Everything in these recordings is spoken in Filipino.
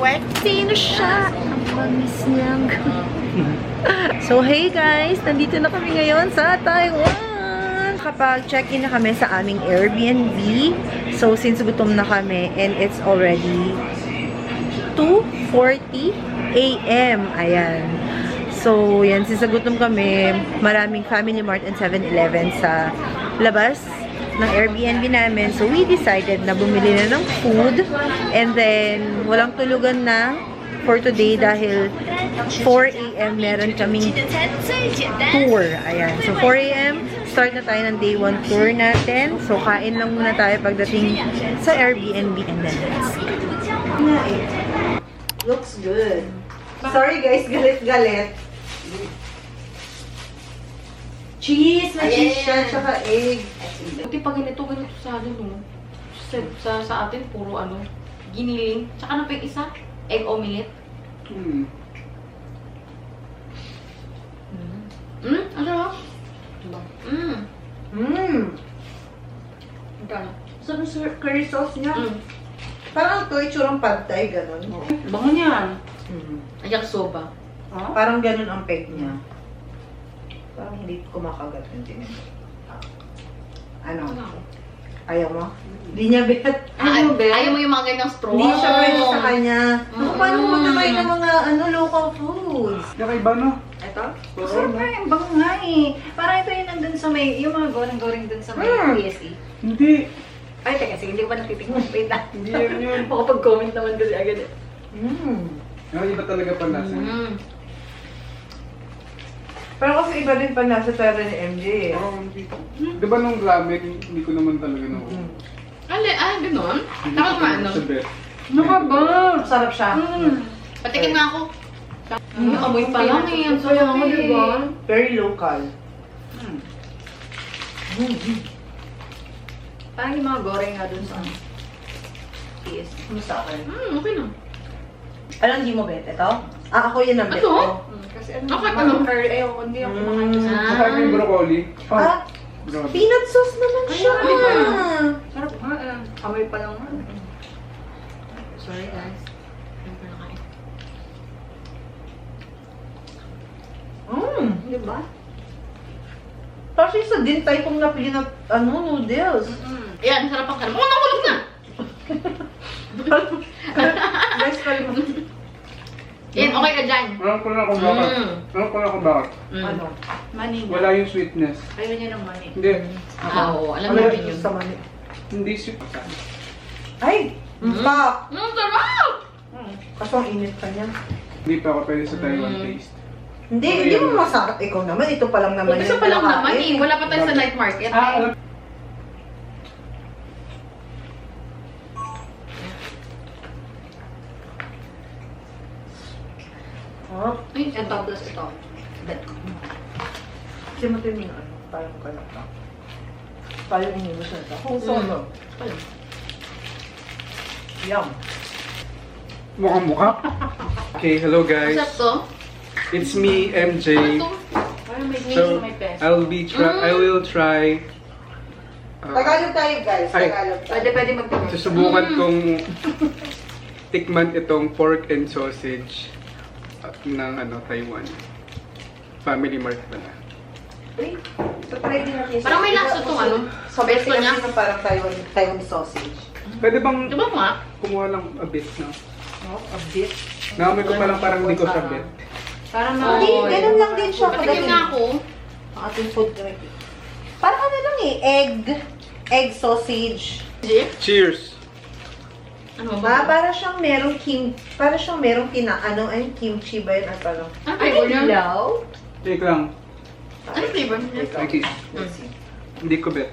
Sexy na siya. Ang bangis niyang. So, hey guys! Nandito na kami ngayon sa Taiwan! Kapag check-in na kami sa aming Airbnb. So, since gutom na kami and it's already 2:40 AM. Ayan. So, yan. Since gutom kami, maraming Family Mart and 7-Eleven sa labas ng Airbnb namin. So, we decided na bumili na ng food. And then, walang tulugan na for today dahil 4 AM meron kaming tour. Ayan. So, 4 AM, start na tayo ng day 1 tour natin. So, kain lang muna tayo pagdating sa Airbnb and then let's go. Looks good. Sorry guys, galit-galit. Cheese! May cheese siya, tsaka egg. Buti pag ganito sa atin, no? Sa atin, puro ano, giniling. Tsaka ano pa yung isa? Egg omelette. Ano? Magkano? Sabi sa curry sauce niya. Parang ito, itsurang pad thai, gano'n. Bango niyan. Ayak soba. Parang gano'n ang peg niya. Parang hindi kumakagat yung tinin. Ano? Ayaw mo? Hindi niya bet. Ayaw mo yung mga ganyang straw? Hindi siya pwede sa kanya. Paano mo matry ng mga local foods? Nakaiba, no? Ito? Siyempre, ang bango nga eh. Parang ito yung nandun sa may, yung mga goreng-goreng dun sa may PSE. Hindi. Ay, teka, sige, hindi ko pa natitikman. Wait lang. Hindi yan yun. Makapag-comment naman kasi agad eh. Iba talaga pala lasa. Pero kasi iba din pa nasa tara ni MJ eh. Parang hindi. Di ba nung ramen, hindi ko naman talaga na. Ganon? Takot mo ano? Sa bet. Ano ka ba? Sarap siya. Patikin nga ako. Amoy pa lang eh. Ang sarap mo, diba? Very local. Parang yung mga goreng nga dun sa PSE. Ano sa akin? Okay na. Ano hindi mo bet? Ito? Ako yun ang bet Ito? ko. Kasi ano, Okay, mga ano? curry, ayoko, hindi ako kumakain sa... Masarap yung broccoli. Grabe. Peanut sauce naman siya. Sarap nga, amoy pa lang nga. Sorry guys. Di ba? Kasi sa din tayo kung napili na noodles. Ayan, sarap ang karam. Nakulog na! Guys, kalma. Yan, okay ka dyan. Alam ko na kung bakit. Alam ko na kung bakit. Ano? Mani na. Wala yung sweetness. Ayaw niya ng mani. Hindi. Oo, alam Ano natin yung yun. sa mani? Hindi sweet. Ay! Pak! Sarap! Kaso ang init ka niya. Hindi pa ako pwede sa Taiwan taste. Hindi mo masarap. Ikaw naman, ito pa lang naman Isa pa lang naman eh. Wala pa tayo sa night market. Alam. Oh, Ay, Ito, plus ito. kasi matin yung tayong kanak na. Tayong inibos na ito. Kung ano? Yum. Mukhang mukha. Okay, hello guys. Masarap to? It's me, MJ. Ano to? Parang may So, may peso. I will try. Tagalog tayo guys. Ay. Tagalog tayo. Pwede mag-comment. Susubukan kong tikman itong pork and sausage ng Taiwan. Family Mart pala. Uy, so try din natin. Parang may lasa to, ano? So, Pesto niya? Parang Taiwan sausage. Pwede bang Diba nga? kumuha lang a bit na? No? A bit. Naamoy ko parang hindi ko sa bit. Parang Hindi, ganun lang din siya. Patikim nga ako. Ang ating food review. Parang ano lang eh, egg sausage. Cheers! Ano ba? Para siyang merong kimchi ba yun? At ano? Ay, Ilaw? Take lang. ano flavor niya? Thank you. Hindi ko bet.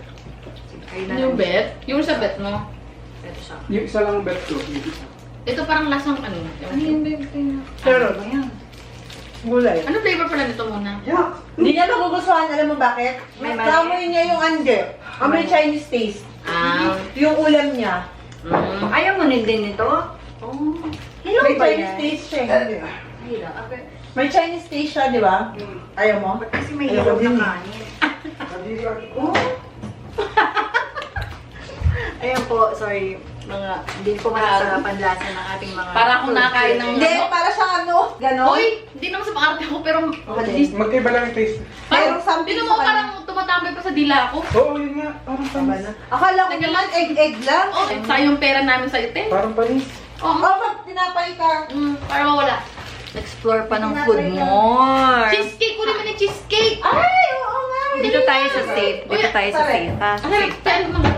Yung bet? Yung sa bet mo? Ito siya. Yung isa lang bet ko. Ito parang lasang ano? Ano yung bebe? Pero, Ayan. gulay. Ano flavor pala nito muna? Yeah. Hindi niya nagugustuhan. Alam mo bakit? May mali. Kamoy niya yung Amoy Chinese taste. Yung ulam niya. Ayaw mo din nito? Oh. May ba Chinese yan? taste siya. Hindi. Hila. May Chinese taste siya, di ba? Ayaw mo? Kasi may Ayaw hilaw din na eh. kanin. Ayan po, sorry. mga, hindi ko masasarapan lasa ng ating mga... Para akong nakain ng... Hindi, para sa ano, gano'n. Hoy, hindi naman sa pang-arte ko, pero... at least, Magkaiba lang yung taste. Pero something Hindi sa mo kanya. parang tumatambay pa sa dila ko. Oo, yun nga. Parang Tama panis. na. Akala ko naman egg lang. Oh, sayang yung pera namin sa ite. Parang panis. Oh, Oh, pag tinapay ka. para mawala. Explore pa ng food more. Cheesecake ko naman yung cheesecake. Ay, oo nga. Dito tayo sa safe. Dito tayo sa Pare. safe, ha? Ano, tayo naman.